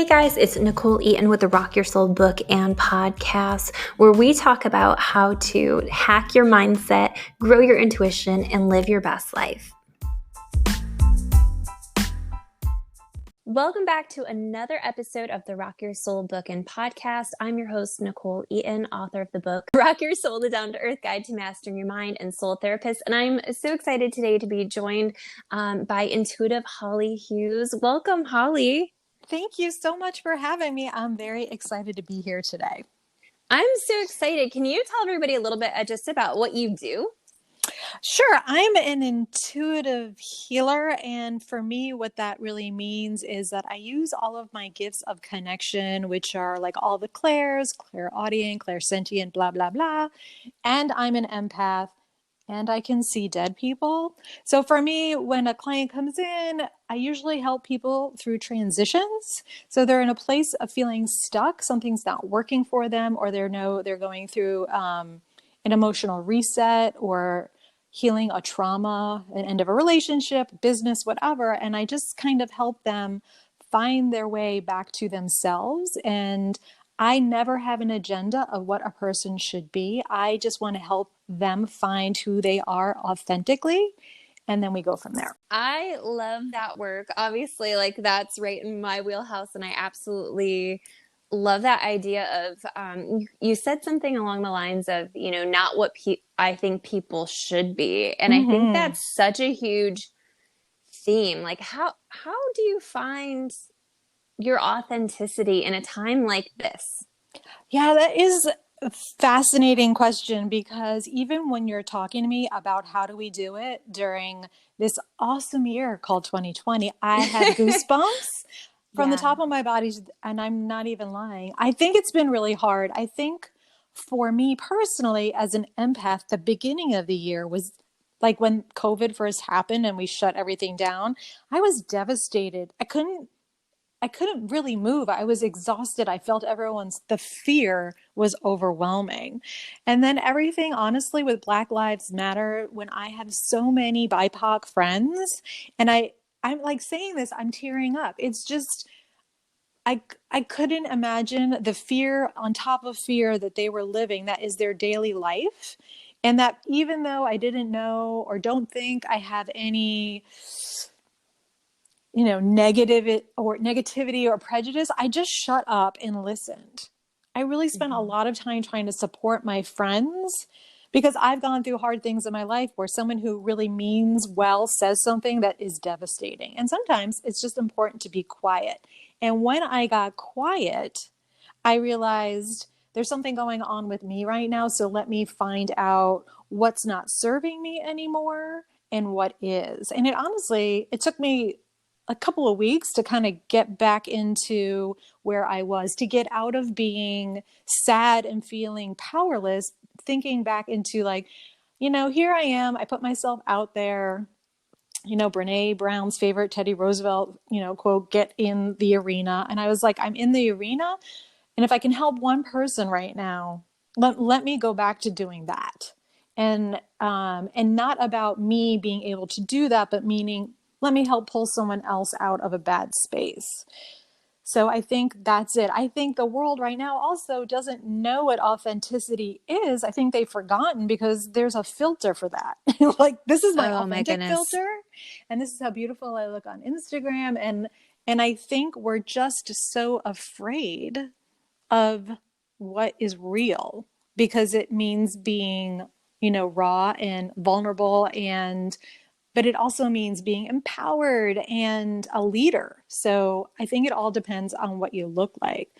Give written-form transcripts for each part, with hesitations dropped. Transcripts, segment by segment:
Hey guys, it's Nichole Eaton with the Rock Your Soul book and podcast, where we talk about how to hack your mindset, grow your intuition, and live your best life. Welcome back to another episode of the Rock Your Soul book and podcast. I'm your host, Nichole Eaton, author of the book, Rock Your Soul, the Down-to-Earth Guide to Mastering Your Mind and Soul Therapist. And I'm so excited today to be joined by Intuitive Holly Hughes. Welcome, Holly. Thank you so much for having me. I'm very excited to be here today. I'm so excited. Can you tell everybody a little bit just about what you do? Sure. I'm an intuitive healer. And for me, what that really means is that I use all of my gifts of connection, which are like all the clairs, clairaudient, clairsentient, blah, blah, blah. And I'm an empath. And I can see dead people. So for me, when a client comes in, I usually help people through transitions. So they're in a place of feeling stuck, something's not working for them, or they're going through an emotional reset or healing a trauma, an end of a relationship, business, whatever. And I just kind of help them find their way back to themselves. And I never have an agenda of what a person should be. I just want to help them find who they are authentically. And then we go from there. I love that work. Obviously, like that's right in my wheelhouse. And I absolutely love that idea of, you said something along the lines of, not what I think people should be. And I think that's such a huge theme. Like how do you find your authenticity in a time like this? Yeah, that is a fascinating question, because even when you're talking to me about how do we do it during this awesome year called 2020, I have goosebumps from the top of my body, and I'm not even lying. I think it's been really hard. I think for me personally, as an empath, the beginning of the year was like when COVID first happened and we shut everything down. I was devastated. I couldn't really move. I was exhausted. I felt the fear was overwhelming. And then everything, honestly, with Black Lives Matter, when I have so many BIPOC friends, and I'm like saying this, I'm tearing up. It's just, I couldn't imagine the fear on top of fear that they were living. That is their daily life. And that even though I didn't know or don't think I have any negativity or prejudice, I just shut up and listened. I really spent a lot of time trying to support my friends, because I've gone through hard things in my life where someone who really means well says something that is devastating. And sometimes it's just important to be quiet. And when I got quiet, I realized there's something going on with me right now. So let me find out what's not serving me anymore and what is. And it took me a couple of weeks to kind of get back into where I was, to get out of being sad and feeling powerless, thinking back into like, here I am. I put myself out there. Brene Brown's favorite Teddy Roosevelt, quote, get in the arena. And I was like, I'm in the arena. And if I can help one person right now, let me go back to doing that. And not about me being able to do that, but meaning, let me help pull someone else out of a bad space. So I think that's it. I think the world right now also doesn't know what authenticity is. I think they've forgotten, because there's a filter for that. Like, this is my authentic filter, and this is how beautiful I look on Instagram. And I think we're just so afraid of what is real, because it means being, raw and vulnerable, but it also means being empowered and a leader. So I think it all depends on what you look like.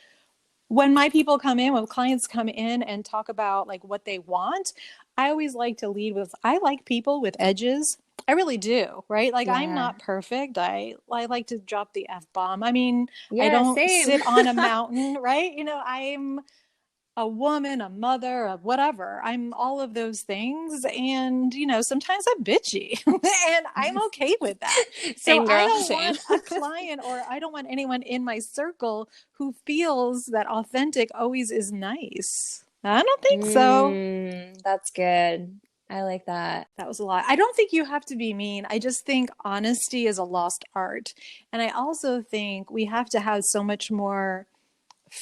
When clients come in and talk about like what they want, I always like to lead with, I like people with edges. I really do, right? Like, I'm not perfect. I like to drop the F-bomb. I mean, I don't sit on a mountain, right? I'm a woman, a mother, a whatever. I'm all of those things. And, sometimes I'm bitchy and I'm okay with that. So I don't want a client, or I don't want anyone in my circle who feels that authentic always is nice. I don't think so. That's good. I like that. That was a lot. I don't think you have to be mean. I just think honesty is a lost art. And I also think we have to have so much more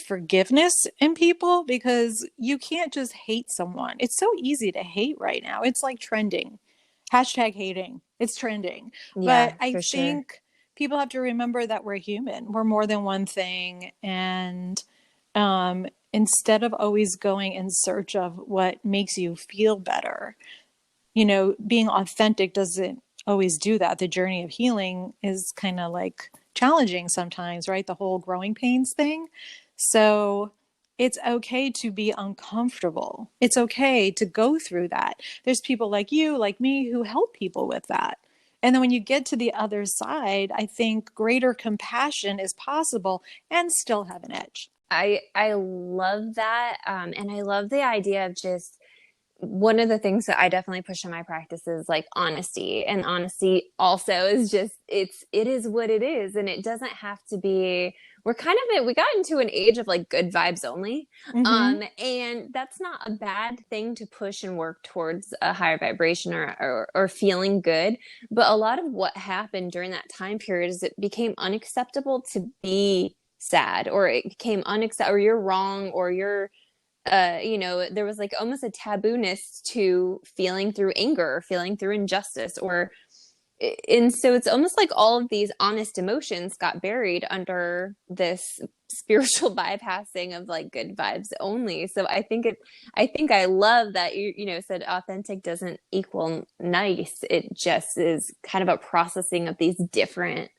forgiveness in people because you can't just hate someone. It's so easy to hate right now. It's like trending. Hashtag hating. It's trending. But Yeah, I for sure. think people have to remember that we're human. We're more than one thing. And instead of always going in search of what makes you feel better, being authentic doesn't always do that. The journey of healing is kind of like challenging sometimes, right? The whole growing pains thing. So it's okay to be uncomfortable. It's okay to go through that. There's people like you, like me, who help people with that. And then when you get to the other side, I think greater compassion is possible and still have an edge. I love that. And I love the idea of just one of the things that I definitely push in my practice is like honesty. And honesty also is just it is what it is. And it doesn't have to be we got into an age of like good vibes only. Mm-hmm. And that's not a bad thing to push and work towards a higher vibration or feeling good. But a lot of what happened during that time period is it became unacceptable to be sad, or it became unacceptable, or you're wrong, or you're there was like almost a tabooness to feeling through anger or feeling through injustice, and so it's almost like all of these honest emotions got buried under this spiritual bypassing of like good vibes only. So I think I love that you said authentic doesn't equal nice. It just is kind of a processing of these different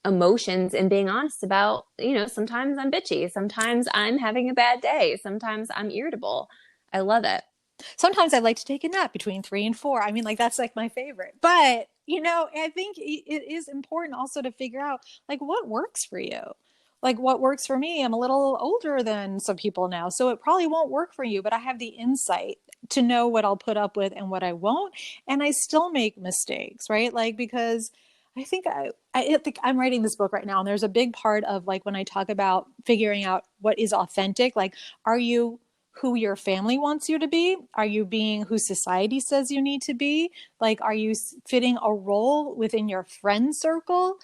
emotions and being honest about, sometimes I'm bitchy, sometimes I'm having a bad day, sometimes I'm irritable. I love it. Sometimes I like to take a nap between 3 and 4. I mean, like that's like my favorite. But, I think it is important also to figure out like what works for you. Like what works for me. I'm a little older than some people now, so it probably won't work for you, but I have the insight to know what I'll put up with and what I won't. And I still make mistakes, right? Like because I think I'm writing this book right now, and there's a big part of like when I talk about figuring out what is authentic, like are you who your family wants you to be? Are you being who society says you need to be? Like, are you fitting a role within your friend circle?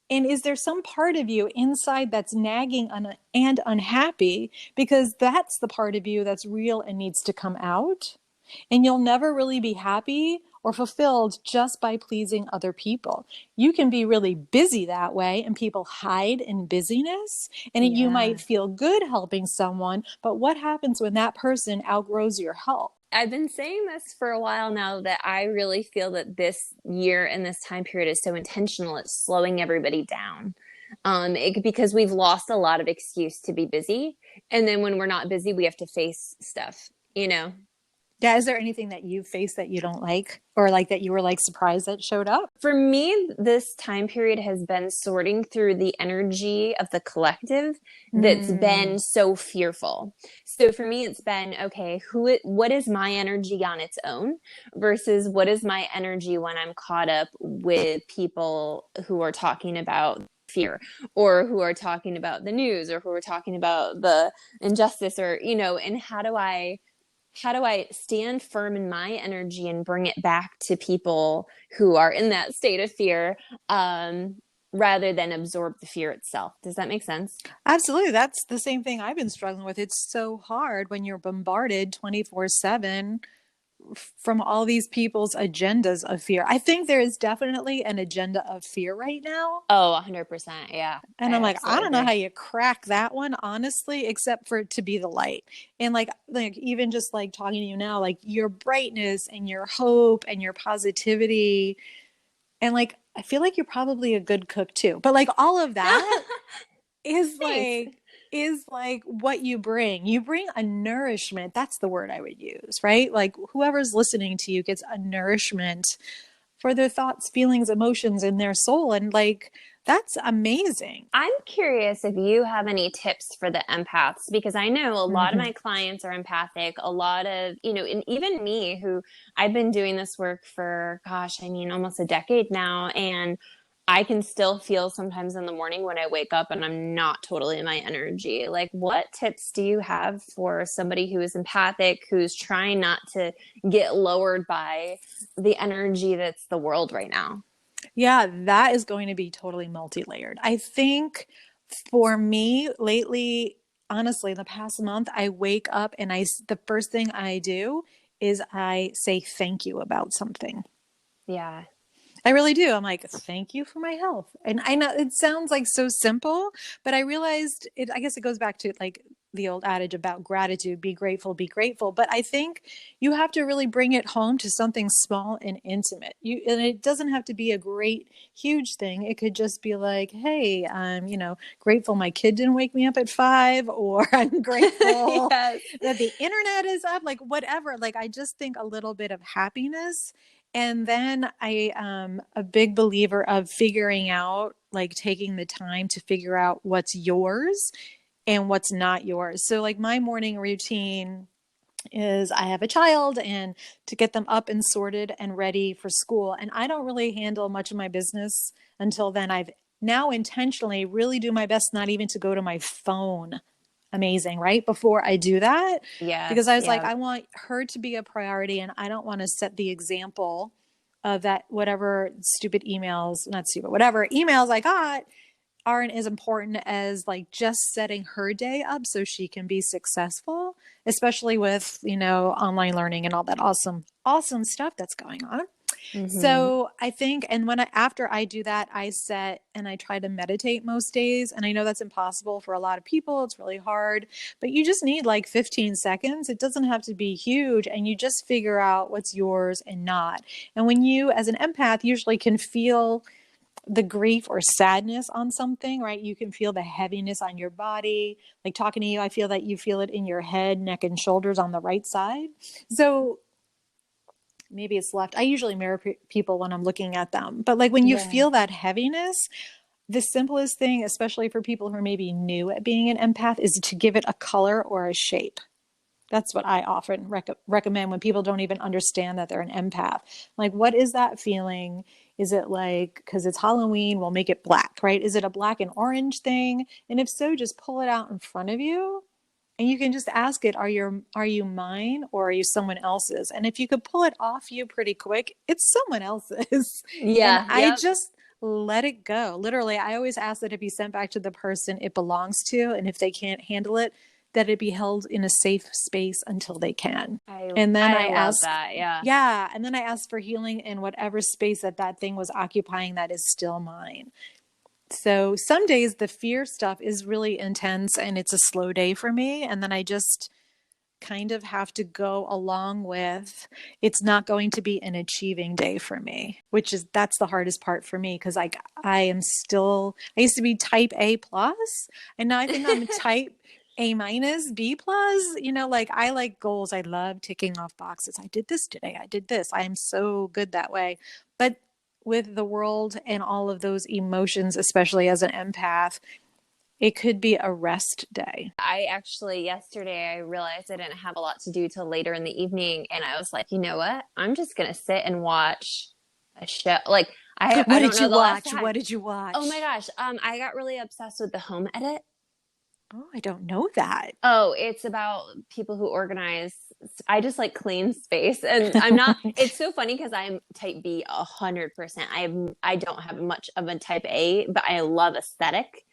And is there some part of you inside that's nagging and unhappy? Because that's the part of you that's real and needs to come out. And you'll never really be happy or fulfilled just by pleasing other people. You can be really busy that way, and people hide in busyness. And you Yeah. might feel good helping someone, but what happens when that person outgrows your help? I've been saying this for a while now, that I really feel that this year and this time period is so intentional. It's slowing everybody down. Because we've lost a lot of excuse to be busy. And then when we're not busy, we have to face stuff. Yeah, is there anything that you face that you don't like, or like that you were like surprised that showed up? For me, this time period has been sorting through the energy of the collective that's been Mm. so fearful. So for me, it's been okay, what is my energy on its own versus what is my energy when I'm caught up with people who are talking about fear, or who are talking about the news, or who are talking about the injustice, and how do I stand firm in my energy and bring it back to people who are in that state of fear, rather than absorb the fear itself? Does that make sense? Absolutely. That's the same thing I've been struggling with. It's so hard when you're bombarded 24/7 from all these people's agendas of fear. I think there is definitely an agenda of fear right now. Oh, 100%. Yeah, And I I'm like, I absolutely don't know how agree. you crack that one, honestly, except for it to be the light. And like even just like talking to you now, like your brightness and your hope and your positivity. And like I feel like you're probably a good cook too. But like all of that is Thanks. like what you bring. You bring a nourishment. That's the word I would use, right? Like whoever's listening to you gets a nourishment for their thoughts, feelings, emotions in their soul. And like that's amazing. I'm curious if you have any tips for the empaths, because I know a lot of Mm-hmm. my clients are empathic. A lot of, and even me, who I've been doing this work for, gosh, I mean, almost a decade now. And I can still feel sometimes in the morning when I wake up and I'm not totally in my energy. Like, what tips do you have for somebody who is empathic, who's trying not to get lowered by the energy that's the world right now? Yeah, that is going to be totally multi-layered. I think for me lately, honestly, the past month, I wake up and the first thing I do is I say thank you about something. Yeah. I really do. I'm like, thank you for my health. And I know it sounds like so simple, but I realized it, I guess it goes back to like the old adage about gratitude, be grateful, be grateful. But I think you have to really bring it home to something small and intimate. And it doesn't have to be a great, huge thing. It could just be like, hey, I'm, grateful my kid didn't wake me up at 5, or I'm grateful Yes. that the internet is up, like whatever. Like I just think a little bit of happiness, and then I am a big believer of figuring out, like taking the time to figure out what's yours and what's not yours. So, like, my morning routine is I have a child, and to get them up and sorted and ready for school. And I don't really handle much of my business until then. I've now intentionally really do my best not even to go to my phone. Amazing, right? Before I do that, because Yes. I was like, Yeah. I want her to be a priority, and I don't want to set the example of that whatever stupid emails, not stupid, whatever emails I got aren't as important as like just setting her day up so she can be successful, especially with, online learning and all that awesome stuff that's going on. Hmm. So I think, and after I do that, I set and I try to meditate most days. And I know that's impossible for a lot of people. It's really hard, but you just need like 15 seconds. It doesn't have to be huge. And you just figure out what's yours and not. And when you, as an empath, usually can feel the grief or sadness on something, right? You can feel the heaviness on your body. Like talking to you, I feel that you feel it in your head, neck, and shoulders on the right side. So maybe it's left. I usually mirror people when I'm looking at them. But like when you Yeah. feel that heaviness, the simplest thing, especially for people who are maybe new at being an empath, is to give it a color or a shape. That's what I often recommend when people don't even understand that they're an empath. Like, what is that feeling? Is it like, because it's Halloween, we'll make it black, right? Is it a black and orange thing? And if so, just pull it out in front of you, and you can just ask it, are you mine or are you someone else's? And if you could pull it off you pretty quick, it's someone else's. And Yeah. I Yep. just let it go. Literally, I always ask that it be sent back to the person it belongs to. And if they can't handle it, that it be held in a safe space until they can. I And then I I love ask, that. Yeah. yeah, and then I ask for healing in whatever space that thing was occupying that is still mine. So some days the fear stuff is really intense and it's a slow day for me. And then I just kind of have to go along with, it's not going to be an achieving day for me, that's the hardest part for me, because I used to be type A plus, and now I think I'm type A minus, B plus. Like I like goals. I love ticking off boxes. I did this today, I did this. I am so good that way. But with the world and all of those emotions, especially as an empath, it could be a rest day. I actually, yesterday, I realized I didn't have a lot to do till later in the evening. And I was like, you know what? I'm just going to sit and watch a show. Like, I What don't did know you the last watch? time. What did you Oh my watch? gosh. I got really obsessed with the home edit. Oh, I don't know that. Oh, it's about people who organize. I just like clean space, and I'm not. It's so funny because I'm type B 100%. I don't have much of a type A, but I love aesthetic.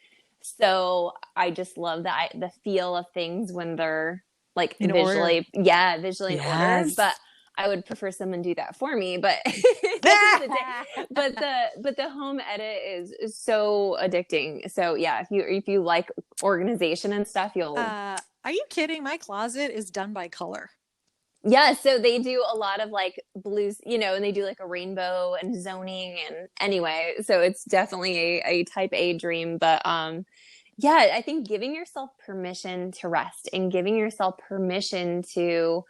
So I just love the feel of things when they're like In order. visually in order. Yes. But I would prefer someone do that for me. But at the end of the day, but the home edit is so addicting. So yeah, if you like organization and stuff, you'll Are you kidding? My closet is done by color. yeah. So they do a lot of like blues, and they do like a rainbow and zoning and anyway. So it's definitely a type A dream, but yeah, I think giving yourself permission to rest and giving yourself permission to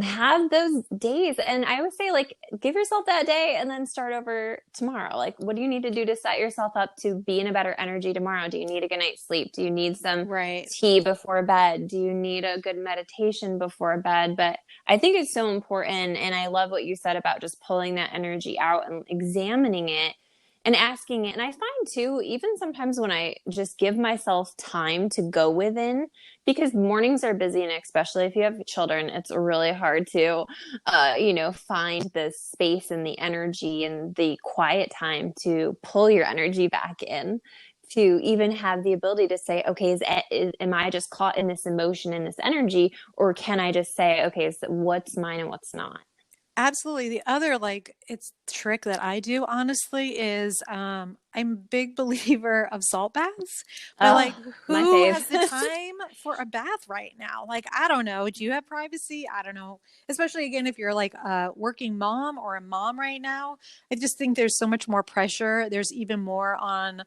have those days. And I would say, like, give yourself that day and then start over tomorrow. Like, what do you need to do to set yourself up to be in a better energy tomorrow? Do you need a good night's sleep? Do you need some Right. tea before bed? Do you need a good meditation before bed? But I think it's so important. And I love what you said about just pulling that energy out and examining it and asking it. And I find too, even sometimes when I just give myself time to go within, because mornings are busy, and especially if you have children, it's really hard to, find the space and the energy and the quiet time to pull your energy back in. To even have the ability to say, okay, am I just caught in this emotion and this energy, or can I just say, okay, so what's mine and what's not? Absolutely. The other like it's trick that I do honestly is I'm a big believer of salt baths, but Oh, like my who fave. has the time for a bath right now? Like I don't know. Do you have privacy? I don't know. Especially again if you're like a working mom or a mom right now. I just think there's so much more pressure. There's even more on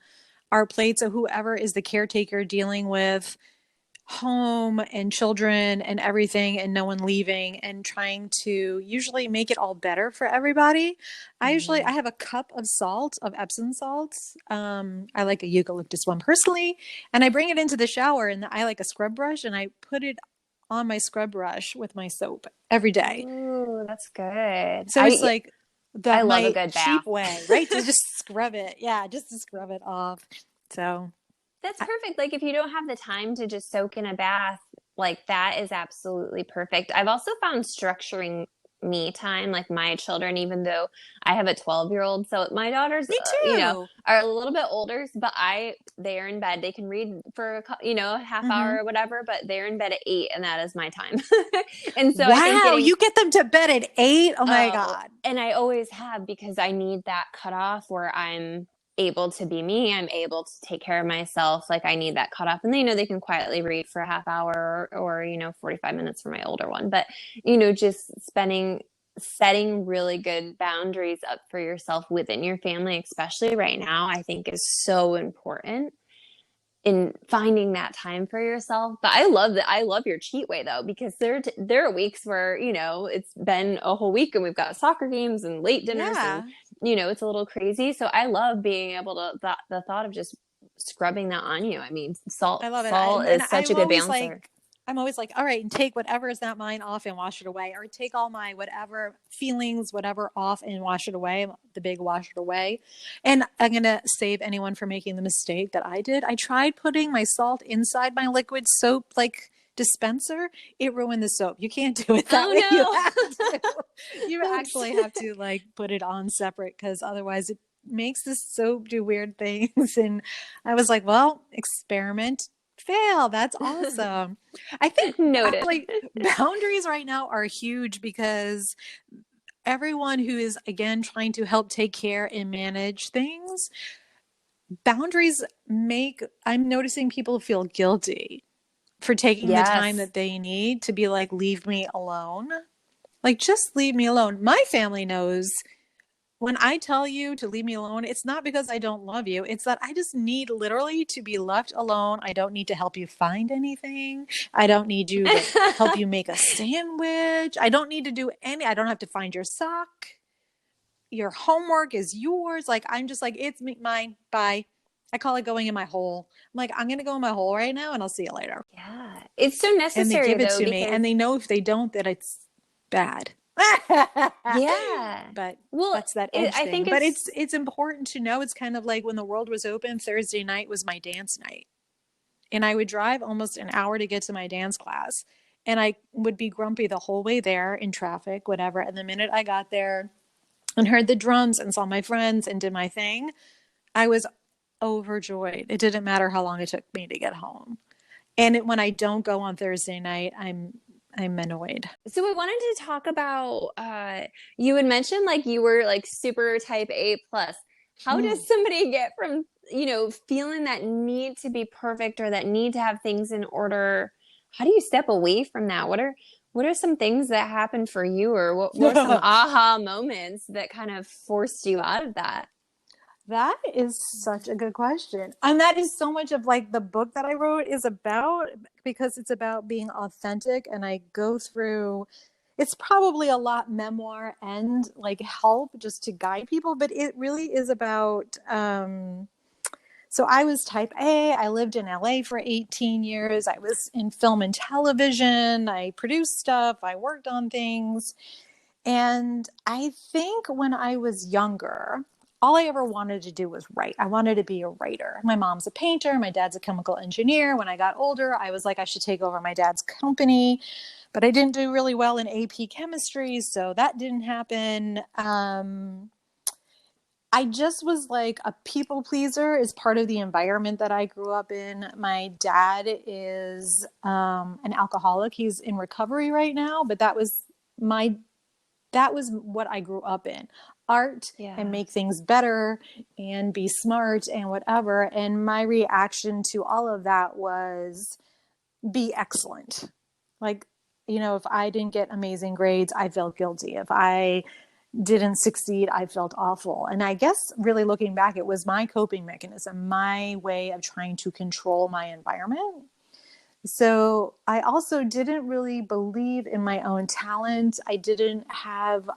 our plate. So whoever is the caretaker dealing with home and children and everything and no one leaving and trying to usually make it all better for everybody. I Mhm. have a cup of salt of Epsom salts. I like a eucalyptus one personally, and I bring it into the shower and I like a scrub brush and I put it on my scrub brush with my soap every day. Ooh, that's good. So it's like the I love a my good bath. cheap way, right? To just scrub it. Yeah, just to scrub it off. So That's I, perfect. Like if you don't have the time to just soak in a bath, like that is absolutely perfect. I've also found structuring me time, like my children, even though I have a 12-year-old. So my daughters, me too. are a little bit older, but they are in bed. They can read for a half Mm-hmm. hour or whatever, but they're in bed at 8 and that is my time. And so I think Wow, getting you get them to bed at 8? Oh my Oh, God. and I always have because I need that cutoff where I'm able to be me. I'm able to take care of myself. Like I need that cutoff. And they can quietly read for a half hour or 45 minutes for my older one. But, just setting really good boundaries up for yourself within your family, especially right now, I think is so important in finding that time for yourself. But I love that. I love your cheat way though, because there are weeks where, it's been a whole week and we've got soccer games and late dinners and, Yeah, it's a little crazy. So I love being able to, the thought of just scrubbing that on you. I mean, I love it. salt is such a good bouncer. I'm always like, all right, and take whatever is not mine off and wash it away, or take all my whatever feelings, whatever off and wash it away, the big wash it away. And I'm going to save anyone from making the mistake that I did. I tried putting my salt inside my liquid soap, like dispenser. It ruined the soap. You can't do it that way. You Oh have to, you no. Oops. actually have to like put it on separate because otherwise it makes the soap do weird things. And I was like, well, experiment fail. That's awesome. I think Noted. actually boundaries right now are huge because everyone who is again trying to help take care and manage things, boundaries make I'm noticing people feel guilty for taking the time Yes. that they need to be like, leave me alone. Like, just leave me alone. My family knows when I tell you to leave me alone, it's not because I don't love you. It's that I just need literally to be left alone. I don't need to help you find anything. I don't need you to help you make a sandwich. I don't need to do I don't have to find your sock. Your homework is yours. Like, I'm just like, it's mine. Bye. I call it going in my hole. I'm like, I'm going to go in my hole right now and I'll see you later. Yeah. It's so And they necessary give it though, to me. because And they know if they don't, that it's bad. yeah. But Well, that's that edge I thing. think But it's it's important to know. It's kind of like when the world was open, Thursday night was my dance night. And I would drive almost an hour to get to my dance class. And I would be grumpy the whole way there in traffic, whatever. And the minute I got there and heard the drums and saw my friends and did my thing, I was overjoyed. It didn't matter how long it took me to get home. And when I don't go on Thursday night, I'm annoyed. so we wanted to talk about you had mentioned like you were like super type A plus. How does somebody get from, feeling that need to be perfect or that need to have things in order? How do you step away from that? What are some things that happened for you, or what were some aha moments that kind of forced you out of that? That is such a good question. And that is so much of like the book that I wrote is about, because it's about being authentic. And I go through, it's probably a lot memoir and like help just to guide people, but it really is about, so I was type A. I lived in LA for 18 years. I was in film and television. I produced stuff. I worked on things. And I think when I was younger, all I ever wanted to do was write. I wanted to be a writer. My mom's a painter. My dad's a chemical engineer. When I got older, I was like, I should take over my dad's company, but I didn't do really well in AP chemistry, so that didn't happen. I just was like a people pleaser is part of the environment that I grew up in. My dad is an alcoholic. He's in recovery right now, but my that was what I grew up in. Art and Yeah. make things better and be smart and whatever. And my reaction to all of that was be excellent. Like, if I didn't get amazing grades, I felt guilty. If I didn't succeed, I felt awful. And I guess really looking back, it was my coping mechanism, my way of trying to control my environment. So I also didn't really believe in my own talent. I didn't have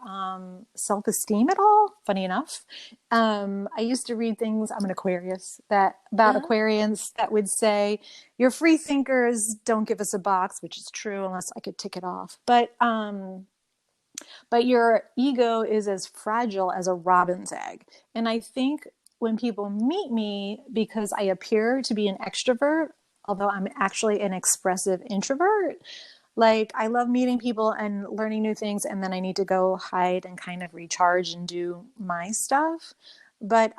self-esteem at all, funny enough. I used to read things, I'm an Aquarius, that about Uh-huh. Aquarians that would say, your free thinkers don't give us a box, which is true unless I could tick it off. But your ego is as fragile as a robin's egg. And I think when people meet me, because I appear to be an extrovert, although I'm actually an expressive introvert, like I love meeting people and learning new things, and then I need to go hide and kind of recharge and do my stuff. But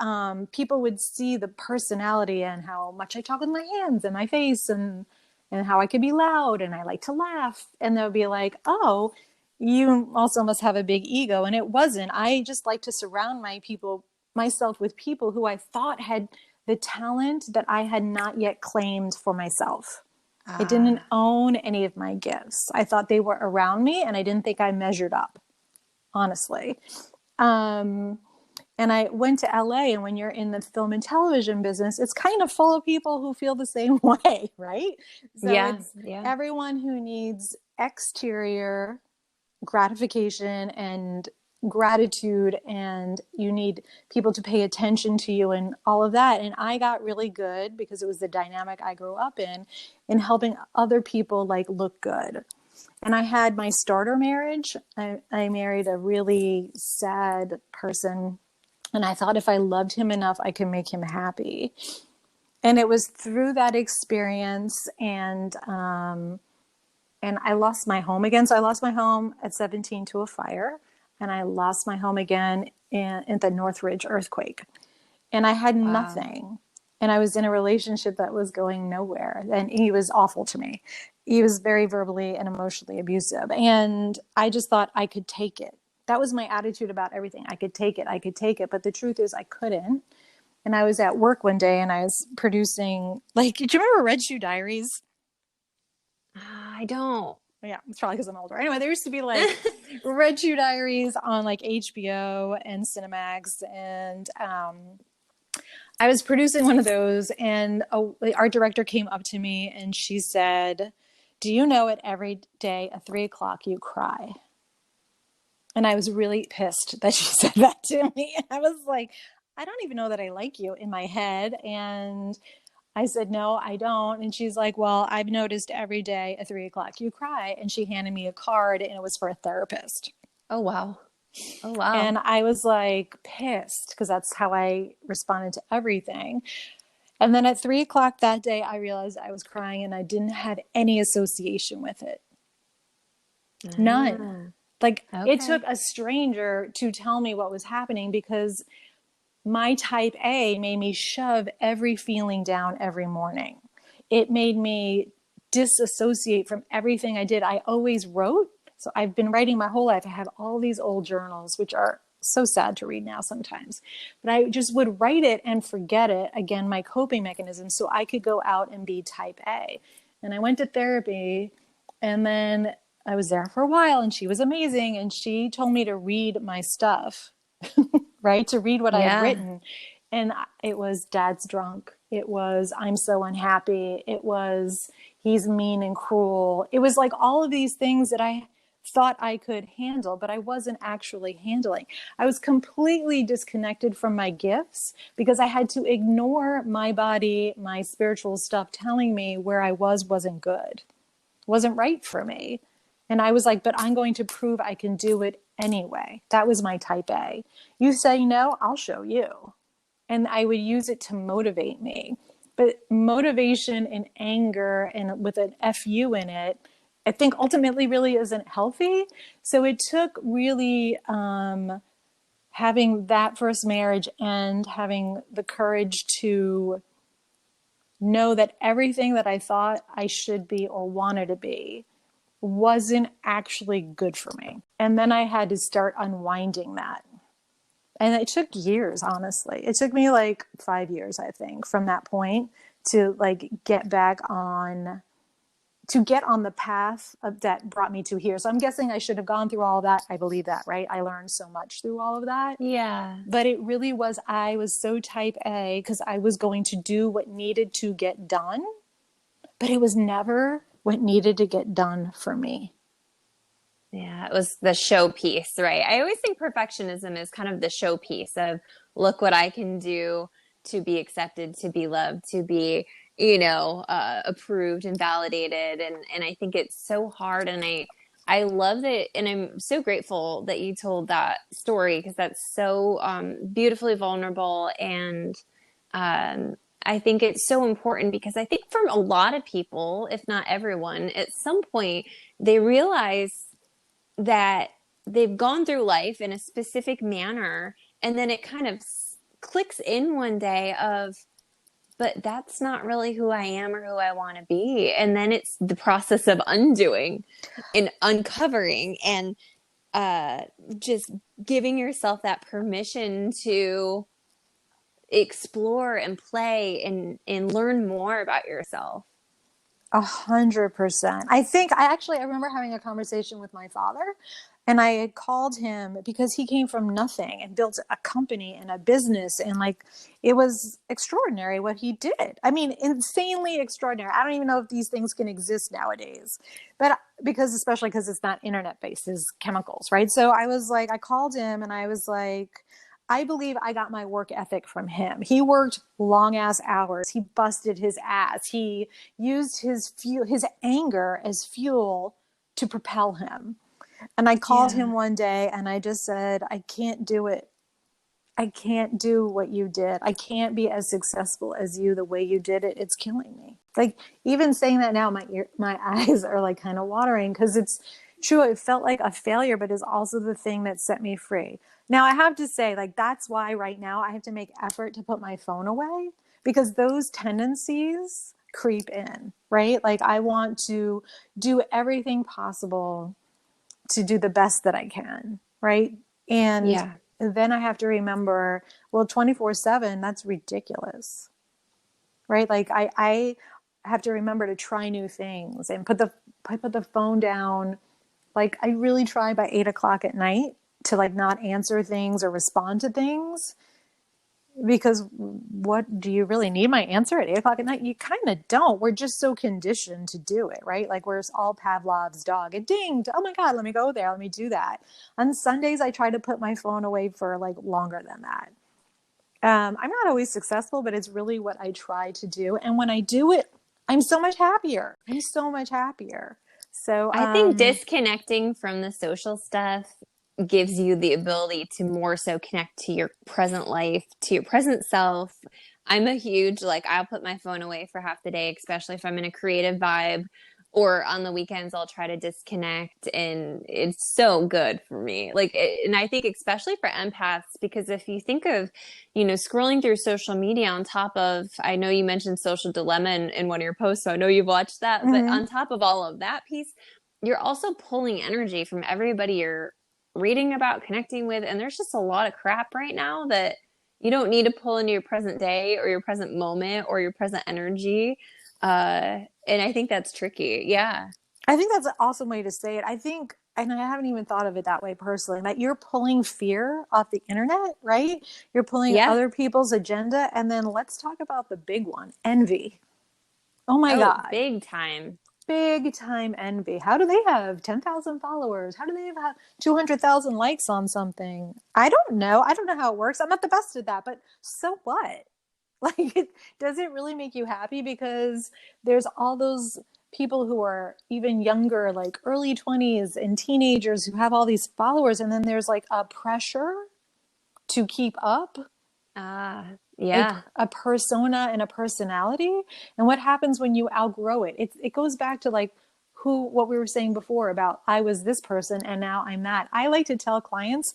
people would see the personality and how much I talk with my hands and my face, and how I could be loud and I like to laugh, and they'll be like, "Oh, you also must have a big ego." And it wasn't. I just like to surround myself with people who I thought had the talent that I had not yet claimed for myself. I didn't Ah, own any of my gifts. I thought they were around me and I didn't think I measured up, honestly. Um, and I went to LA, and when you're in the film and television business, it's kind of full of people who feel the same way, right? So yeah, it's yeah. everyone who needs exterior gratification and gratitude, and you need people to pay attention to you and all of that. And I got really good, because it was the dynamic I grew up in helping other people like look good. And I had my starter marriage. I married a really sad person, and I thought if I loved him enough, I could make him happy. And it was through that experience, and I lost my home again. So I lost my home at 17 to a fire, and I lost my home again in the Northridge earthquake. And I had Wow. nothing. And I was in a relationship that was going nowhere. And he was awful to me. He was very verbally and emotionally abusive. And I just thought I could take it. That was my attitude about everything. I could take it. I could take it. But the truth is, I couldn't. And I was at work one day and I was producing, like, do you remember Red Shoe Diaries? I don't. Yeah, it's probably because I'm older. Anyway, there used to be like Red Shoe Diaries on like HBO and Cinemax, and I was producing one of those, and the art director came up to me and she said, "Do you know it every day at 3 o'clock you cry?" And I was really pissed that she said that to me. I was like, I don't even know that I like you in my head. And I said, no, I don't. And she's like, well, I've noticed every day at 3 o'clock you cry. And she handed me a card, and it was for a therapist. Oh, wow. Oh, And wow. I was like pissed, because that's how I responded to everything. And then at 3 o'clock that day, I realized I was crying and I didn't have any association with it. None. Ah, Like, it took okay. a stranger to tell me what was happening, because my type A made me shove every feeling down every morning. It made me disassociate from everything I did. I always wrote. So I've been writing my whole life. I have all these old journals, which are so sad to read now sometimes. But I just would write it and forget it. Again, my coping mechanism, so I could go out and be type A. And I went to therapy, and then I was there for a while, and she was amazing. And she told me to read my stuff, right? To read what I had Yeah. written. And it was Dad's drunk. It was I'm so unhappy. It was he's mean and cruel. It was like all of these things that I thought I could handle, but I wasn't actually handling. I was completely disconnected from my gifts, because I had to ignore my body, my spiritual stuff telling me where I wasn't good, wasn't right for me. And I was like, but I'm going to prove I can do it anyway. That was my type A. You say no, I'll show you. And I would use it to motivate me. But motivation and anger and with an FU in it, I think ultimately really isn't healthy. So it took really having that first marriage and having the courage to know that everything that I thought I should be or wanted to be wasn't actually good for me. And then I had to start unwinding that. And it took years, honestly. It took me like 5 years, I think, from that point to like get back on, to get on the path that brought me to here. So I'm guessing I should have gone through all of that. I believe that, right? I learned so much through all of that. Yeah. But it really was, I was so type A because I was going to do what needed to get done, but it was never what needed to get done for me. Yeah, it was the showpiece, right? I always think perfectionism is kind of the showpiece of look what I can do to be accepted, to be loved, to be, approved and validated. And I think it's so hard. And I love that. And I'm so grateful that you told that story because that's so beautifully vulnerable. And I think it's so important because I think from a lot of people, if not everyone, at some point, they realize that they've gone through life in a specific manner and then it kind of clicks in one day of but that's not really who I am or who I want to be, and then it's the process of undoing and uncovering and uh just giving yourself that permission to explore and play and learn more about yourself. 100%. I remember having a conversation with my father, and I had called him because he came from nothing and built a company and a business. And like, it was extraordinary what he did. I mean, insanely extraordinary. I don't even know if these things can exist nowadays, but especially because it's not internet based, it's chemicals, right? So I was like, I called him and I was like, I believe I got my work ethic from him. He worked long ass hours. He busted his ass. He used his anger as fuel to propel him. And I called Yeah. him one day and I just said, I can't do it. I can't do what you did. I can't be as successful as you the way you did it. It's killing me. Like, even saying that now, my eyes are like kind of watering because it's true. It felt like a failure, but it's also the thing that set me free. Now I have to say, like, that's why right now I have to make effort to put my phone away because those tendencies creep in, right? Like, I want to do everything possible to do the best that I can, right? And Yeah. then I have to remember, well, 24/7, that's ridiculous, right? Like, I have to remember to try new things and I put the phone down. Like, I really try by 8 o'clock at night to like not answer things or respond to things because what do you really need my answer at 8 o'clock at night? You kind of don't. We're just so conditioned to do it, right? Like, we're all Pavlov's dog. It dinged. Oh my God, let me go there. Let me do that. On Sundays, I try to put my phone away for like longer than that. I'm not always successful, but it's really what I try to do. And when I do it, I'm so much happier. I'm so much happier. So, I think disconnecting from the social stuff gives you the ability to more so connect to your present life, to your present self. I'm a huge, like, I'll put my phone away for half the day, especially if I'm in a creative vibe, or on the weekends, I'll try to disconnect. And it's so good for me. Like, and I think especially for empaths, because if you think of, scrolling through social media on top of, I know you mentioned Social Dilemma in one of your posts, so I know you've watched that, but mhm. on top of all of that piece, you're also pulling energy from everybody you're reading about, connecting with. And there's just a lot of crap right now that you don't need to pull into your present day or your present moment or your present energy. And I think that's tricky. Yeah. I think that's an awesome way to say it. I think, and I haven't even thought of it that way personally, that you're pulling fear off the internet, right? You're pulling Yeah. other people's agenda. And then let's talk about the big one, envy. Oh my Oh, God. big time. Big time envy. How do they have 10,000 followers? How do they have 200,000 likes on something? I don't know. I don't know how it works. I'm not the best at that, but so what? Like, does it really make you happy? Because there's all those people who are even younger, like early 20s and teenagers who have all these followers. And then there's like a pressure to keep up Ah, yeah. a persona and a personality. And what happens when you outgrow it? It goes back to like what we were saying before about I was this person and now I'm that. I like to tell clients,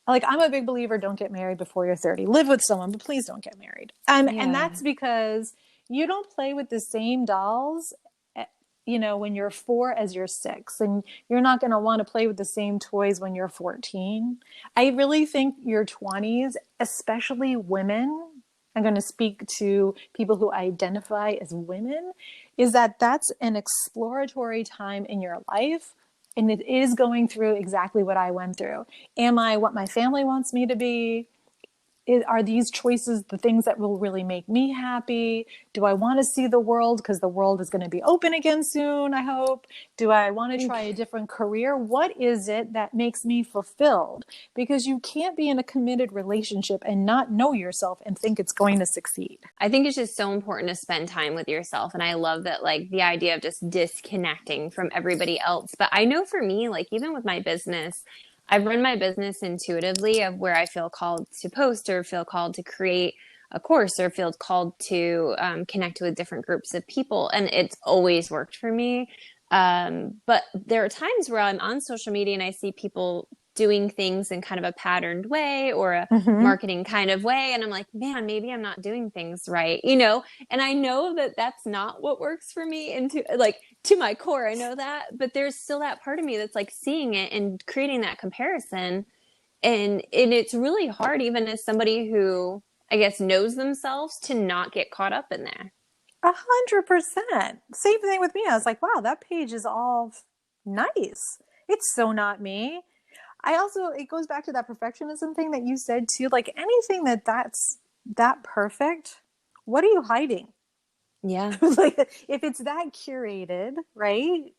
like, I'm a big believer, don't get married before you're 30. Live with someone, but please don't get married. And Yeah. that's because you don't play with the same dolls, when you're 4 as you're 6. And you're not going to want to play with the same toys when you're 14. I really think your 20s, especially women, I'm going to speak to people who identify as women, is that's an exploratory time in your life. And it is going through exactly what I went through. Am I what my family wants me to be? Are these choices the things that will really make me happy? Do I want to see the world because the world is going to be open again soon, I hope? Do I want to try a different career? What is it that makes me fulfilled? Because you can't be in a committed relationship and not know yourself and think it's going to succeed. I think it's just so important to spend time with yourself. And I love that, like, the idea of just disconnecting from everybody else. But I know for me, like, even with my business, I've run my business intuitively of where I feel called to post or feel called to create a course or feel called to connect with different groups of people. And it's always worked for me. But there are times where I'm on social media and I see people doing things in kind of a patterned way or a Mm-hmm. marketing kind of way. And I'm like, man, maybe I'm not doing things right, And I know that that's not what works for me into like to my core. I know that, but there's still that part of me that's like seeing it and creating that comparison. And it's really hard, even as somebody who I guess knows themselves, to not get caught up in there. 100%. Same thing with me. I was like, wow, that page is all nice. It's so not me. I also, it goes back to that perfectionism thing that you said too. Like anything that's that perfect, what are you hiding? Yeah. Like if it's that curated, right?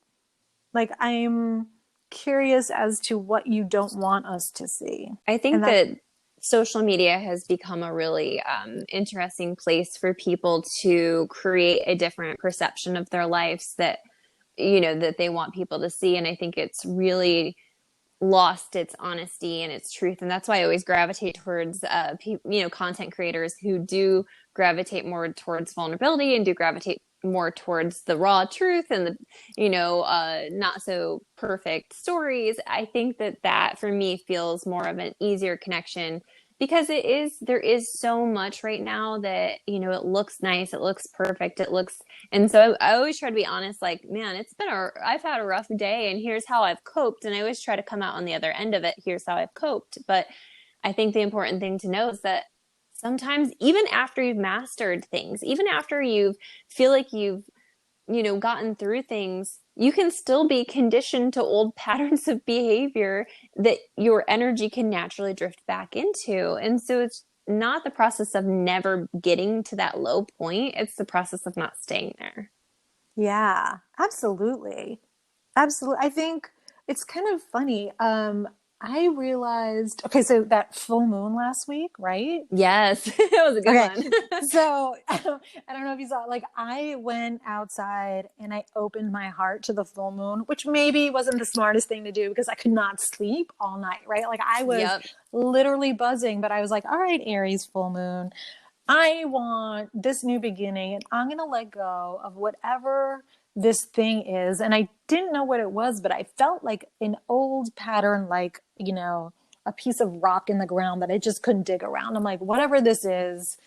Like I'm curious as to what you don't want us to see. I And think that, that social media has become a really interesting place for people to create a different perception of their lives that, that they want people to see. And I think it's really lost its honesty and its truth. And that's why I always gravitate towards, content creators who do gravitate more towards vulnerability and do gravitate more towards the raw truth and the, not so perfect stories. I think that for me feels more of an easier connection because there is so much right now that, it looks nice, it looks perfect, it looks, and so I always try to be honest, like, man, I've had a rough day and here's how I've coped. And I always try to come out on the other end of it. Here's how I've coped. But I think the important thing to know is that sometimes even after you've mastered things, even after you feel like you've, gotten through things, you can still be conditioned to old patterns of behavior that your energy can naturally drift back into. And so it's not the process of never getting to that low point, it's the process of not staying there. yeah, absolutely. Absolutely. I think it's kind of funny. I realized, okay, so that full moon last week, right? Yes, it was a good Okay. one. So I don't know if you saw, like, I went outside and I opened my heart to the full moon, which maybe wasn't the smartest thing to do because I could not sleep all night, right? Like, I was Yep. literally buzzing, but I was like, all right, Aries full moon, I want this new beginning and I'm going to let go of whatever this thing is. And I didn't know what it was, but I felt like an old pattern, like, a piece of rock in the ground that I just couldn't dig around. I'm like, whatever this is,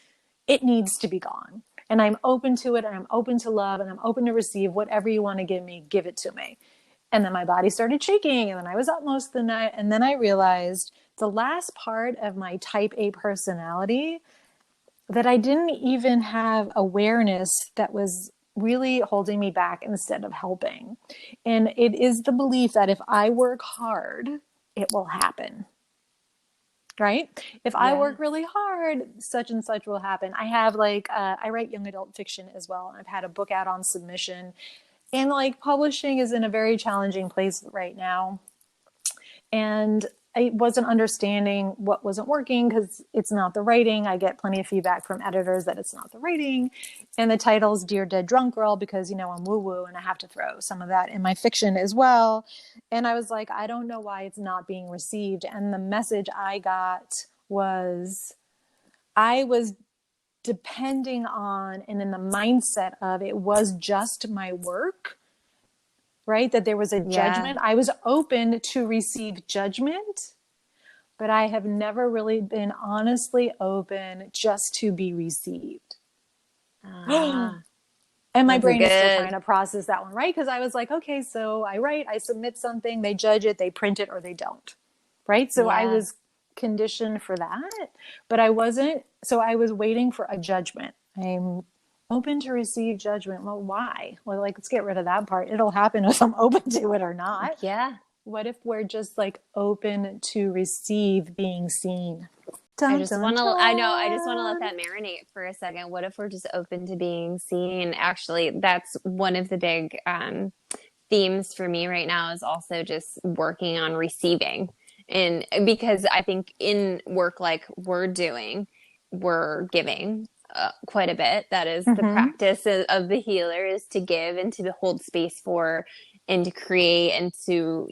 it needs to be gone. And I'm open to it and I'm open to love and I'm open to receive whatever you want to give me, give it to me. And then my body started shaking and then I was up most of the night. And then I realized the last part of my type A personality that I didn't even have awareness that was really holding me back instead of helping. And it is the belief that if I work hard, it will happen. Right? If I Yeah. work really hard, such and such will happen. I have I write young adult fiction as well. And I've had a book out on submission. And like publishing is in a very challenging place right now. And I wasn't understanding what wasn't working because it's not the writing. I get plenty of feedback from editors that it's not the writing. And the title's Dear Dead Drunk Girl because, you know, I'm woo woo and I have to throw some of that in my fiction as well. And I was like, I don't know why it's not being received. And the message I got was I was depending on and in the mindset of it was just my work, right? That there was a Yeah. judgment. I was open to receive judgment, but I have never really been honestly open just to be received. Ah, And my that's brain is still trying good. to process that one, right? Because I was like, okay, so I write, I submit something, they judge it, they print it, or they don't, right? So I Yeah. was conditioned for that, but I wasn't. So I was waiting for a judgment. I'm open to receive judgment. Well, why? Well, like, let's get rid of that part. It'll happen if I'm open to it or not. Yeah. What if we're just like open to receive being seen? Dun, dun, I just want to let dun. that marinate for a second. What if we're just open to being seen? Actually, that's one of the big themes for me right now is also just working on receiving. And because I think in work like we're doing, we're giving quite a bit. That is the Mm-hmm. practice of the healer is to give and to hold space for and to create and to,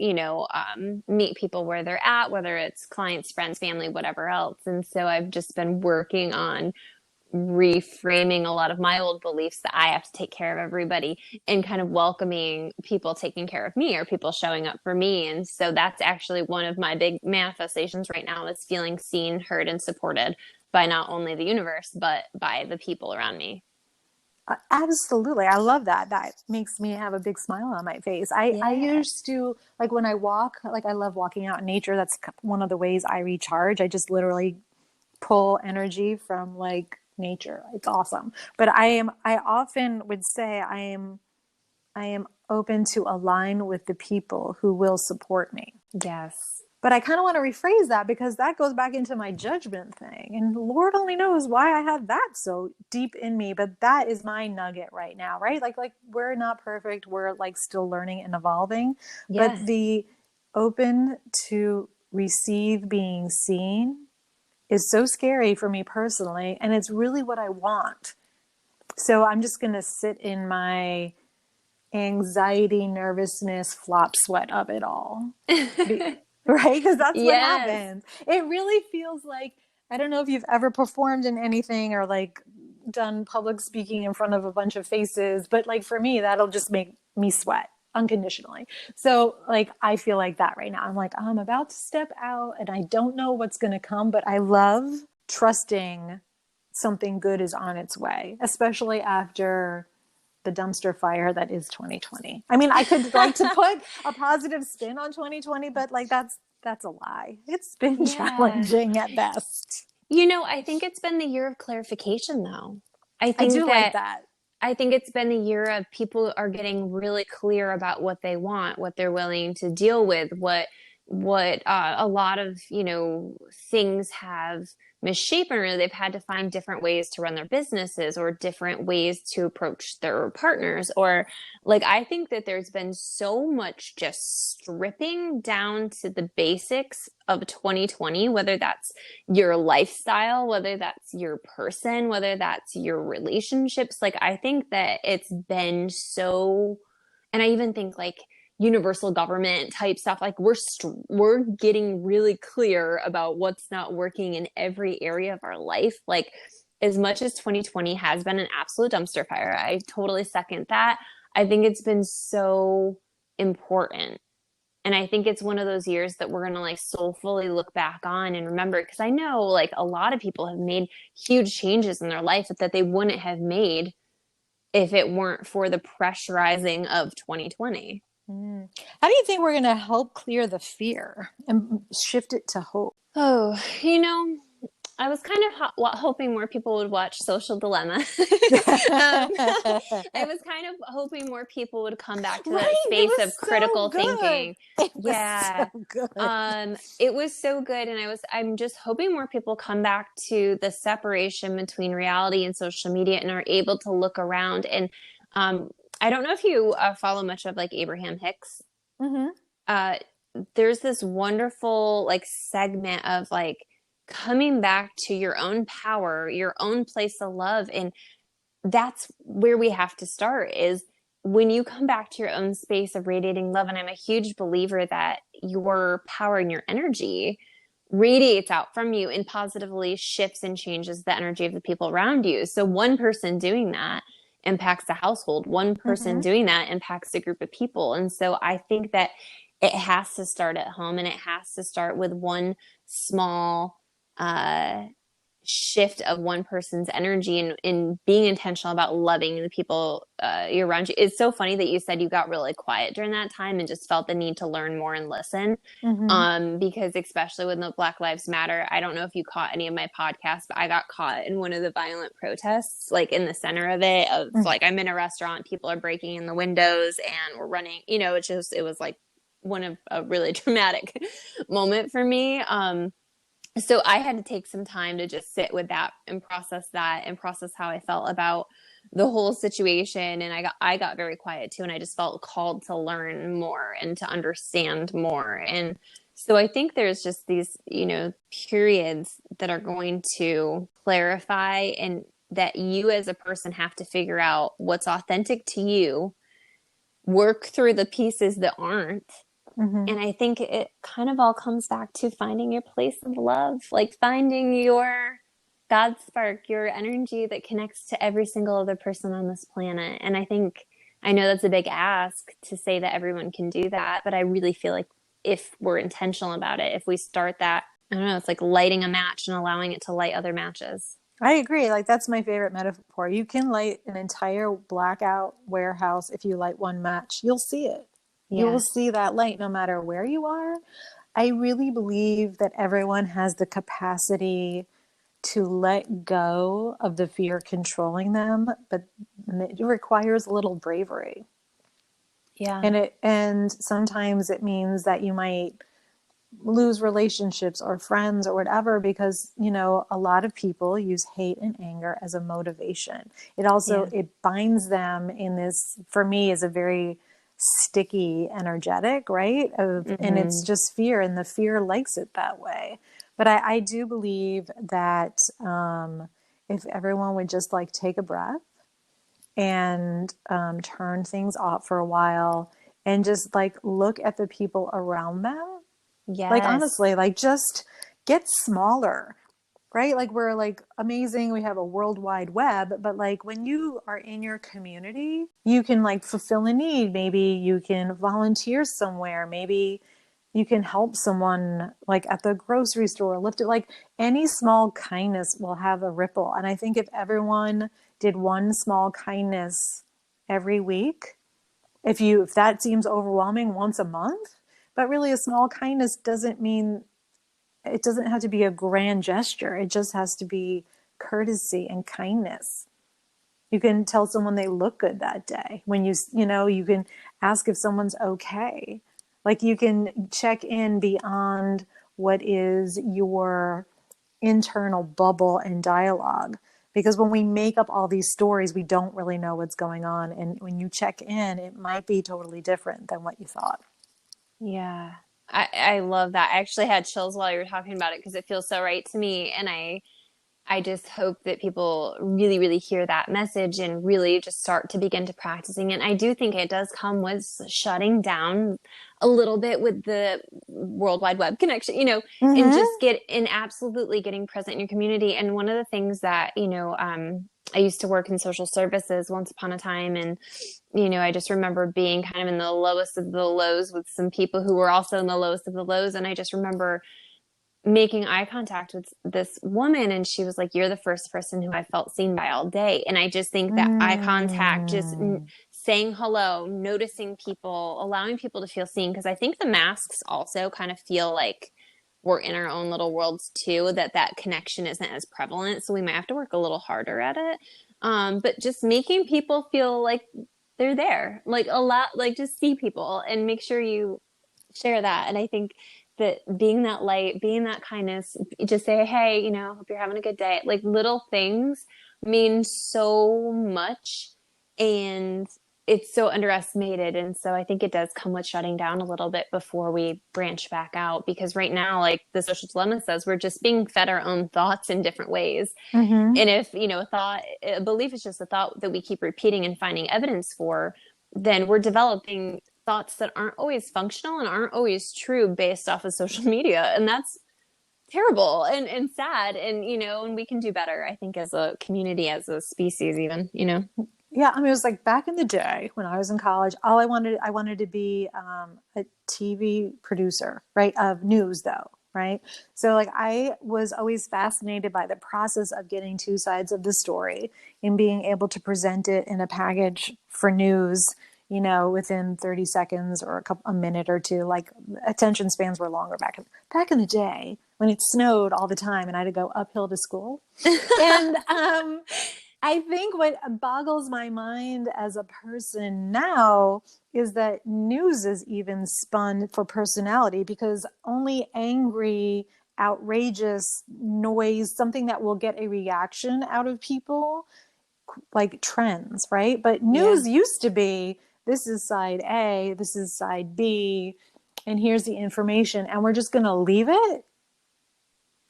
meet people where they're at, whether it's clients, friends, family, whatever else. And so I've just been working on reframing a lot of my old beliefs that I have to take care of everybody and kind of welcoming people taking care of me or people showing up for me. And so that's actually one of my big manifestations right now is feeling seen, heard, and supported by not only the universe, but by the people around me. Absolutely. I love that. That makes me have a big smile on my face. I Yeah. used to, like when I walk, like I love walking out in nature. That's one of the ways I recharge. I just literally pull energy from like nature. It's awesome. But I often would say I am open to align with the people who will support me. Yes. But I kind of want to rephrase that because that goes back into my judgment thing. And Lord only knows why I have that so deep in me, but that is my nugget right now, right? Like we're not perfect. We're like still learning and evolving, but Yes. the open to receive being seen is so scary for me personally, and it's really what I want. So I'm just going to sit in my anxiety, nervousness, flop sweat of it all. Right? Because that's what Yes. happens. It really feels like, I don't know if you've ever performed in anything or like done public speaking in front of a bunch of faces, but like for me, that'll just make me sweat unconditionally. So like I feel like that right now. I'm like, I'm about to step out and I don't know what's going to come, but I love trusting something good is on its way, especially after the dumpster fire that is 2020. I mean, I could like to put a positive spin on 2020, but like that's a lie. It's been Yeah. challenging at best. I think it's been the year of clarification though. I I think do like that that. I think it's been the year of people are getting really clear about what they want, what they're willing to deal with, what a lot of things have misshapen, or they've had to find different ways to run their businesses or different ways to approach their partners. Or like I think that there's been so much just stripping down to the basics of 2020, whether that's your lifestyle, whether that's your person, whether that's your relationships. Like, I think that it's been so, and I even think like universal government type stuff, like we're getting really clear about what's not working in every area of our life. Like, as much as 2020 has been an absolute dumpster fire, I totally second that. I think it's been so important, and I think it's one of those years that we're going to like soulfully look back on and remember. Because I know like a lot of people have made huge changes in their life that they wouldn't have made if it weren't for the pressurizing of 2020. Mm. How do you think we're going to help clear the fear and shift it to hope? Oh, I was kind of hoping more people would watch Social Dilemma. I was kind of hoping more people would come back to that Right? It space was of so critical good. thinking. It was so Yeah. good. It was so good. And I'm just hoping more people come back to the separation between reality and social media and are able to look around. And I don't know if you follow much of like Abraham Hicks. Mm-hmm. Uh, there's this wonderful like segment of like coming back to your own power, your own place of love. And that's where we have to start is when you come back to your own space of radiating love. And I'm a huge believer that your power and your energy radiates out from you and positively shifts and changes the energy of the people around you. So one person doing that impacts the household, one person Mm-hmm. doing that impacts a group of people. And so I think that it has to start at home, and it has to start with one small uh, shift of one person's energy, and being intentional about loving the people you're around you. It's so funny that you said you got really quiet during that time and just felt the need to learn more and listen. Mm-hmm. Because especially with the Black Lives Matter, I don't know if you caught any of my podcasts, but I got caught in one of the violent protests, like in the center of it, of like I'm in a restaurant, people are breaking in the windows and we're running, it was like one of a really traumatic moment for me. So I had to take some time to just sit with that and process how I felt about the whole situation. And I got very quiet too, and I just felt called to learn more and to understand more. And so I think there's just these, periods that are going to clarify, and that you as a person have to figure out what's authentic to you, work through the pieces that aren't. Mm-hmm. And I think it kind of all comes back to finding your place of love, like finding your God spark, your energy that connects to every single other person on this planet. And I know that's a big ask to say that everyone can do that, but I really feel like if we're intentional about it, if we start that, I don't know, it's like lighting a match and allowing it to light other matches. I agree. Like that's my favorite metaphor. You can light an entire blackout warehouse if you light one match. You'll see it. You will Yeah. see that light no matter where you are. I really believe that everyone has the capacity to let go of the fear controlling them, but it requires a little bravery. Yeah. And sometimes it means that you might lose relationships or friends or whatever, because a lot of people use hate and anger as a motivation. Yeah. It binds them in this, for me, is a very sticky energetic, right, and it's Mm-hmm. just fear, and the fear likes it that way. But I do believe that if everyone would just like take a breath and turn things off for a while and just like look at the people around them, like Yes. honestly, like just get smaller, right? Like we're like amazing. We have a world wide web, but like when you are in your community, you can like fulfill a need. Maybe you can volunteer somewhere. Maybe you can help someone like at the grocery store, lift it. Like any small kindness will have a ripple. And I think if everyone did one small kindness every week, if that seems overwhelming, once a month, but really a small kindness doesn't mean, it doesn't have to be a grand gesture. It just has to be courtesy and kindness. You can tell someone they look good that day. When you can ask if someone's okay. Like you can check in beyond what is your internal bubble and dialogue. Because when we make up all these stories, we don't really know what's going on. And when you check in, it might be totally different than what you thought. Yeah. I love that. I actually had chills while you were talking about it because it feels so right to me. And I just hope that people really, really hear that message and really just start to begin to practicing it. And I do think it does come with shutting down a little bit with the World Wide Web connection, and Mm-hmm. just absolutely getting present in your community. And one of the things that, I used to work in social services once upon a time. And, I just remember being kind of in the lowest of the lows with some people who were also in the lowest of the lows. And I just remember making eye contact with this woman, and she was like, "You're the first person who I felt seen by all day." And I just think that eye contact, just Mm. saying hello, noticing people, allowing people to feel seen, because I think the masks also kind of feel like we're in our own little worlds too, that connection isn't as prevalent, so we might have to work a little harder at it. But just making people feel like they're there, like a lot, like just see people and make sure you share that. And I think that being that light, being that kindness, just say, "Hey, hope you're having a good day." Like little things mean so much. And it's so underestimated. And so I think it does come with shutting down a little bit before we branch back out, because right now, like the social dilemma says, we're just being fed our own thoughts in different ways. Mm-hmm. And if, a belief is just a thought that we keep repeating and finding evidence for, then we're developing thoughts that aren't always functional and aren't always true based off of social media. And that's terrible and sad. And, and we can do better, I think, as a community, as a species, even. Yeah, I mean, it was like back in the day when I was in college, I wanted to be a TV producer, right? Of news, though, right? So, like, I was always fascinated by the process of getting two sides of the story and being able to present it in a package for news, within 30 seconds or a minute or two. Like, attention spans were longer back in the day when it snowed all the time and I had to go uphill to school. And I think what boggles my mind as a person now is that news is even spun for personality, because only angry, outrageous noise, something that will get a reaction out of people, like trends, right? But Yeah. news used to be, this is side A, this is side B, and here's the information, and we're just going to leave it.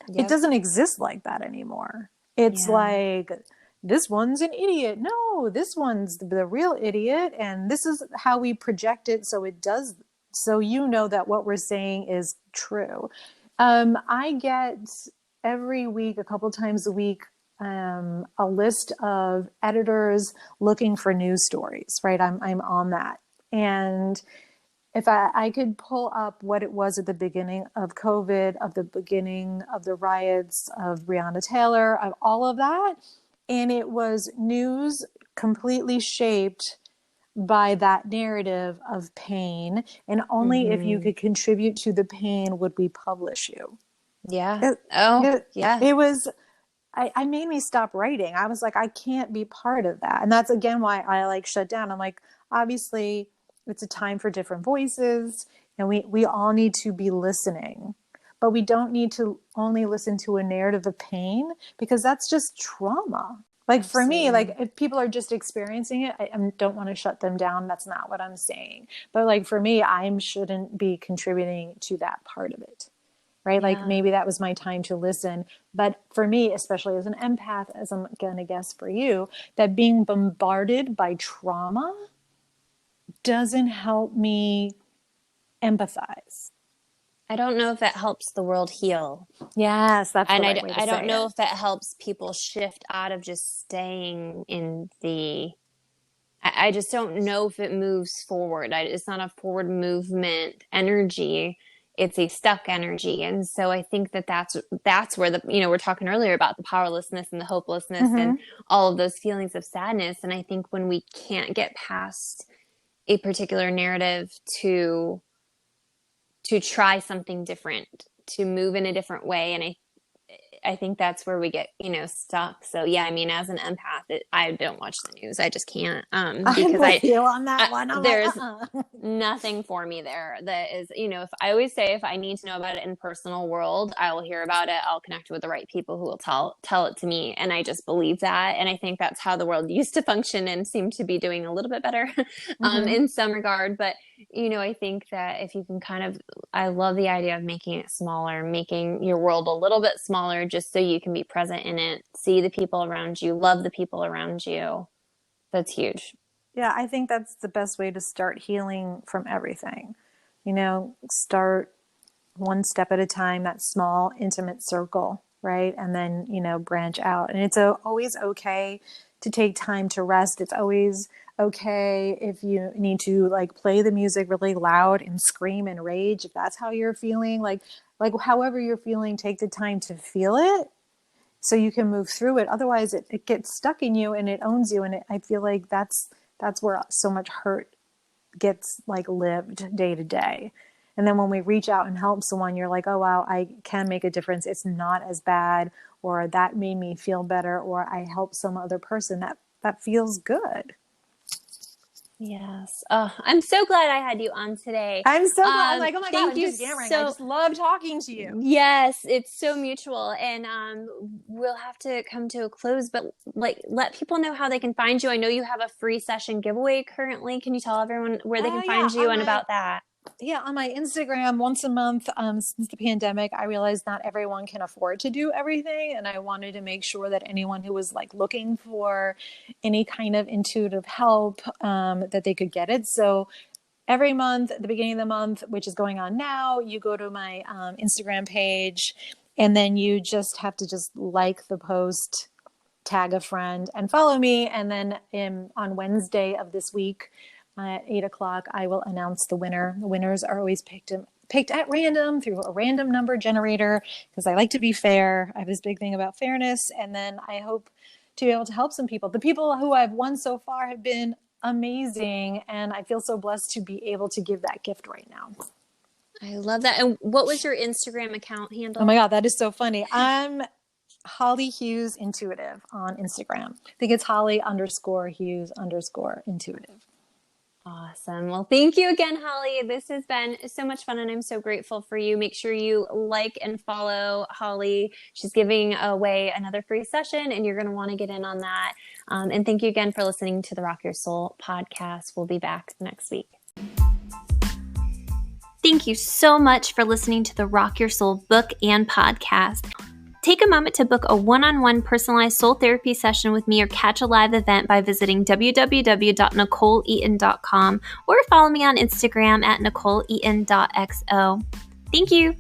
It Yep. doesn't exist like that anymore. It's Yeah. like, this one's an idiot. No, this one's the real idiot. And this is how we project it. So it does, so that what we're saying is true. I get every week, a couple times a week, a list of editors looking for news stories, right? I'm on that. And if I could pull up what it was at the beginning of COVID, of the beginning of the riots, of Breonna Taylor, of all of that, and it was news completely shaped by that narrative of pain, and only if you Mm-hmm. could contribute to the pain would we publish you. Yeah. It, Oh, it, yeah. it was, I made me stop writing. I was like, I can't be part of that. And that's again why I like shut down. I'm like, obviously it's a time for different voices, and we all need to be listening, but we don't need to only listen to a narrative of pain, because that's just trauma. Like for me, like Absolutely. if people are just experiencing it, I don't want to shut them down. That's not what I'm saying. But like for me, I shouldn't be contributing to that part of it, right? Like Yeah. maybe that was my time to listen. But for me, especially as an empath, as I'm going to guess for you, that being bombarded by trauma doesn't help me empathize. I don't know if it helps the world heal. Yes, that's the And right way to I don't say know it. if it helps people shift out of just staying in I just don't know if it moves forward. It's not a forward movement energy. It's a stuck energy. And so I think that that's where we're talking earlier about the powerlessness and the hopelessness and Mm-hmm. all of those feelings of sadness. And I think when we can't get past a particular narrative to try something different, to move in a different way. And I think that's where we get, stuck. So yeah, I mean, as an empath, I don't watch the news. I just can't, I'm because with you on that one. I'm like, there's nothing for me there that is, if I always say, if I need to know about it in personal world, I will hear about it. I'll connect with the right people who will tell it to me. And I just believe that. And I think that's how the world used to function and seem to be doing a little bit better, mm-hmm. in some regard. But, I think that if you can I love the idea of making it smaller, making your world a little bit smaller, just so you can be present in it, see the people around you, love the people around you. That's huge. Yeah, I think that's the best way to start healing from everything. Start one step at a time, that small, intimate circle, right? And then, branch out. And it's always okay to take time to rest. It's always okay if you need to like play the music really loud and scream and rage, if that's how you're feeling, like however you're feeling, take the time to feel it so you can move through it. Otherwise it gets stuck in you and it owns you. And I feel like that's where so much hurt gets like lived day to day. And then when we reach out and help someone, you're like, oh, wow, I can make a difference. It's not as bad, or that made me feel better, or I helped some other person. That feels good. Yes. Oh, I'm so glad I had you on today. I'm so glad. I'm like, oh my God, Thank I'm you just yammering. I so. just love talking to you. Yes, it's so mutual, and we'll have to come to a close. But like, let people know how they can find you. I know you have a free session giveaway currently. Can you tell everyone where they can Yeah, find you and about that? on my Instagram once a month. Since the pandemic, I realized not everyone can afford to do everything, and I wanted to make sure that anyone who was like looking for any kind of intuitive help, that they could get it. So every month, at the beginning of the month, which is going on now, you go to my Instagram page, and then you just have to just like the post, tag a friend, and follow me. And then on Wednesday of this week at 8 o'clock, I will announce the winner. The winners are always picked at random through a random number generator, because I like to be fair. I have this big thing about fairness. And then I hope to be able to help some people. The people who I've won so far have been amazing, and I feel so blessed to be able to give that gift right now. I love that. And what was your Instagram account Oh my handle? God, that is so funny. I'm Holly Hughes Intuitive on Instagram. I think it's Holly_Hughes_intuitive. Awesome. Well, thank you again, Holly. This has been so much fun, and I'm so grateful for you. Make sure you like and follow Holly. She's giving away another free session, and you're going to want to get in on that. And thank you again for listening to the Rock Your Soul podcast. We'll be back next week. Thank you so much for listening to the Rock Your Soul book and podcast. Take a moment to book a one-on-one personalized soul therapy session with me or catch a live event by visiting www.nicholeeaton.com or follow me on Instagram at nicholeeaton.xo. Thank you.